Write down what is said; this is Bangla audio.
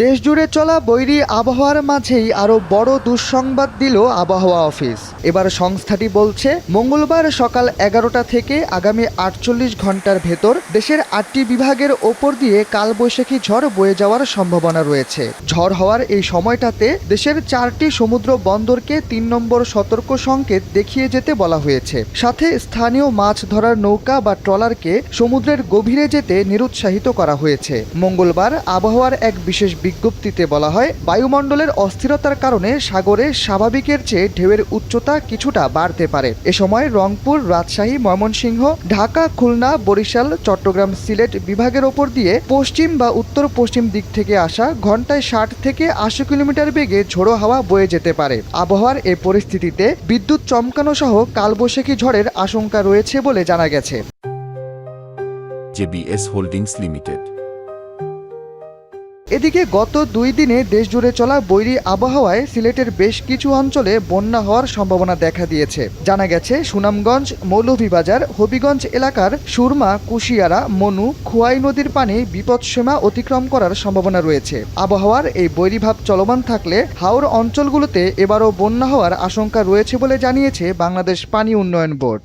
দেশজুড়ে চলা বৈরী আবহাওয়ার মাঝেই আরও বড় দুঃসংবাদ দিল আবহাওয়া অফিস। এবার সংস্থাটি বলছে, মঙ্গলবার সকাল 11টা থেকে আগামী 48 ঘন্টার ভেতর দেশের 8টি বিভাগের ওপর দিয়ে কালবৈশাখী ঝড় বয়ে যাওয়ার সম্ভাবনা রয়েছে। ঝড় হওয়ার এই সময়টাতে দেশের 4টি সমুদ্র বন্দরকে 3 নম্বর সতর্ক সংকেত দেখিয়ে যেতে বলা হয়েছে। সাথে স্থানীয় মাছ ধরার নৌকা বা ট্রলারকে সমুদ্রের গভীরে যেতে নিরুৎসাহিত করা হয়েছে। মঙ্গলবার আবহাওয়ার এক বিশেষ বিজ্ঞপ্তিতে বলা হয়, বায়ুমণ্ডলের অস্থিরতার কারণে সাগরে স্বাভাবিকের চেয়ে ঢেউয়ের উচ্চতা কিছুটা বাড়তে পারে। এ সময় রংপুর, রাজশাহী, ময়মনসিংহ, ঢাকা, খুলনা, বরিশাল, চট্টগ্রাম, সিলেট বিভাগের ওপর দিয়ে পশ্চিম বা উত্তর পশ্চিম দিক থেকে আসা ঘন্টায় 60 থেকে 80 কিলোমিটার বেগে ঝোড়ো হাওয়া বয়ে যেতে পারে। আবহাওয়ার এ পরিস্থিতিতে বিদ্যুৎ চমকানো সহ কালবৈশাখী ঝড়ের আশঙ্কা রয়েছে বলে জানা গেছে। JBS holdings limited. এদিকে গত 2 দিনে দেশজুড়ে চলা বৈরী আবহাওয়ায় সিলেটের বেশ কিছু অঞ্চলে বন্যা হওয়ার সম্ভাবনা দেখা দিয়েছে। জানা গেছে, সুনামগঞ্জ, মৌলভীবাজার, হবিগঞ্জ এলাকার সুরমা, কুশিয়ারা, মনু, খোয়াই নদীর পানি বিপদসীমা অতিক্রম করার সম্ভাবনা রয়েছে। আবহাওয়ার এই বৈরীভাব চলমান থাকলে হাওর অঞ্চলগুলোতে এবারও বন্যা হওয়ার আশঙ্কা রয়েছে বলে জানিয়েছে বাংলাদেশ পানি উন্নয়ন বোর্ড।